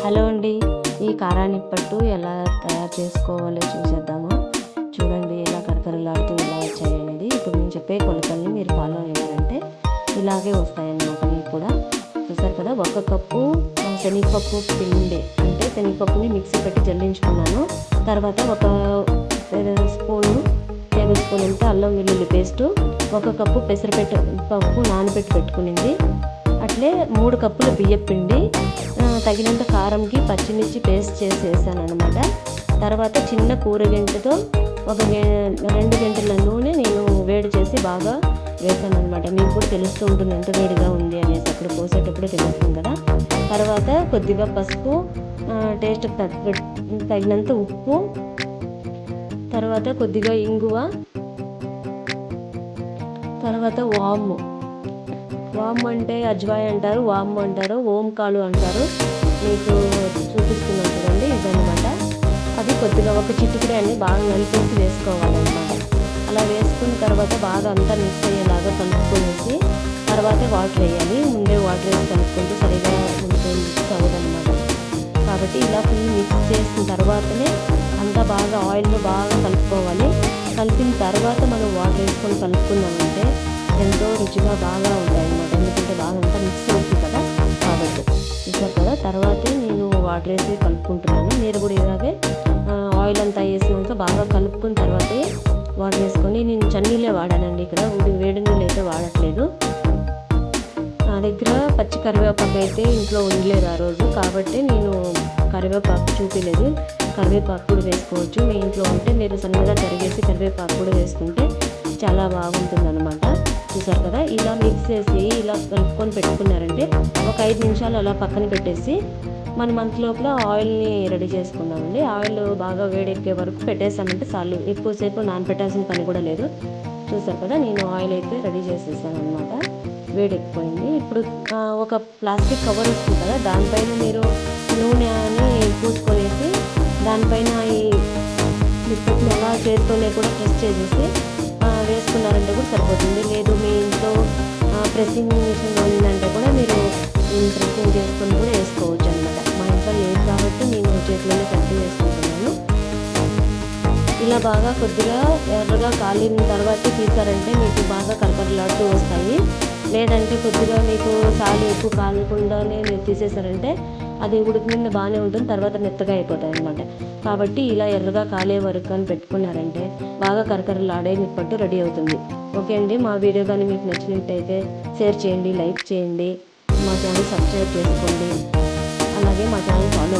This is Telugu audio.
హలో అండి. ఈ కారానిప్పట్టు ఎలా తయారు చేసుకోవాలో చూసేద్దామా? చూడండి ఎలా కరకరలాడుతూ ఎలా వచ్చాయనేది. ఇప్పుడు నేను చెప్పే కొలతల్ని మీరు ఫాలో అయ్యారంటే ఇలాగే వస్తాయన్నమాట. మీకు కూడా చూసారు కదా. 1 కప్పు శనగపప్పు పిండి, అంటే శనగపప్పుని మిక్సీ పెట్టి జల్లించుకున్నాను. తర్వాత 1 టేబుల్ స్పూన్ అంతా అల్లం వెల్లుల్లి పేస్టు, 1 కప్పు పప్పు నానబెట్టి పెట్టుకునింది. అట్లే 3 కప్పుల బియ్యం పిండి, తగినంత కారంకి పచ్చిమిర్చి పేస్ట్ చేసి వేసాను అనమాట. తర్వాత చిన్న కూర గంటతో 2 గంటల నూనె నేను వేడి చేసి బాగా వేసాను అనమాట. మీకు కూడా తెలుస్తూ ఉంటుంది ఎంత వేడిగా ఉంది అనేసి, అప్పుడు పోసేటప్పుడు తెలుస్తుంది కదా. తర్వాత కొద్దిగా పసుపు, టేస్ట్కి తగినంత ఉప్పు, తర్వాత కొద్దిగా ఇంగువ, తర్వాత వాము అంటే అజ్వాయ్ అంటారు, వాము అంటారు, ఓంకాలు అంటారు. మీకు చూపిస్తున్నాను చూడండి, ఇదనమాట. అది కొద్దిగా ఒక చిటికెడు అన్ని బాగా నలిపేసి వేసుకోవాలన్నమాట. అలా వేసుకున్న తర్వాత బాగా అంతా మిక్స్ అయ్యేలాగా కలుపుకొనేసి తర్వాత వాటర్ వేయాలి. ముందే వాటర్ వేసి కలుపుకుంటే సరిగా మిక్స్ అవ్వదన్నమాట. కాబట్టి ఇలా ఫుల్ మిక్స్ చేసిన తర్వాతనే అంతా బాగా ఆయిల్లో బాగా కలుపుకోవాలి. కలిపిన తర్వాత మనం వాటర్ వేసుకొని కలుపుకున్నామంటే ఎంతో రుచిగా బాగా ఉంటాయన్నమాట. ఎందుకంటే బాగా అంతా మిక్స్ అవుతుంది కదా, కాబట్టి చూసారు కదా. తర్వాతే నేను వాటర్ వేసి కలుపుకుంటున్నాను. మీరు కూడా ఇలాగే ఆయిల్ అంతా వేసినాక బాగా కలుపుకున్న తర్వాతే వాటర్ వేసుకొని, నేను చన్నీళ్ళే వాడానండి ఇక్కడ, వేడి నీళ్ళు అయితే వాడట్లేదు. నా దగ్గర పచ్చి కరివేపాకు అయితే ఇంట్లో ఉండలేదు ఆ రోజు, కాబట్టి నేను కరివేపాకు చూపించలేదు. కరివేపాకు కూడా వేసుకోవచ్చు, మీ ఇంట్లో ఉంటే మీరు సన్నగా తరిగేసి కరివేపాకు కూడా వేసుకుంటే చాలా బాగుంటుంది అనమాట. చూసారు కదా. ఇలా మిక్స్ చేసి ఇలా కలుపుకొని పెట్టుకున్నారంటే ఒక 5 నిమిషాలు అలా పక్కన పెట్టేసి మనం అంతలోపల ఆయిల్ని రెడీ చేసుకుందామండి. ఆయిల్ బాగా వేడెక్కే వరకు పెట్టేసామంటే చాలు, ఎక్కువసేపు నానపెట్టాల్సిన పని కూడా లేదు. చూసారు కదా, నేను ఆయిల్ అయితే రెడీ చేసేసాను అనమాట. వేడెక్కిపోయింది. ఇప్పుడు ఒక ప్లాస్టిక్ కవర్ వస్తుంది కదా, దానిపైన మీరు నూనె అని పూసుకొనేసి దానిపైన ఈ లిక్విడ్ని అలా చేతితోనే కూడా ప్రెస్ చేసేసి వేసుకున్నారంటే కూడా సరిపోతుంది. లేదు మీ ఇంట్లో ప్రెస్సింగ్ మిషన్ ఉందంటే కూడా మీరు ప్రెస్సింగ్ చేసుకొని కూడా వేసుకోవచ్చు అనమాట. మా ఇంట్లో లేదు కాబట్టి నేను చేతిలోనే కట్టి వేసుకుంటున్నాను. ఇలా బాగా కొద్దిగా ఎర్రగా కాలిన తర్వాత తీసారంటే మీకు బాగా కరకరలాడుతూ వస్తాయి. లేదంటే కొద్దిగా మీకు సాలు ఎక్కువ కాలకుండానే మీరు తీసేసారంటే అది ఉడికిన బాగానే ఉంటుంది, తర్వాత మెత్తగా అయిపోతాయి అన్నమాట. కాబట్టి ఇలా ఎర్రగా కాలే వరకు అని పెట్టుకున్నారంటే బాగా కరకరలాడే నిప్పట్టు రెడీ అవుతుంది. ఓకే అండి, మా వీడియో కానీ మీకు నచ్చినట్టయితే షేర్ చేయండి, లైక్ చేయండి, మా ఛానల్ సబ్స్క్రైబ్ చేసుకోండి, అలాగే మా ఛానల్ ఫాలో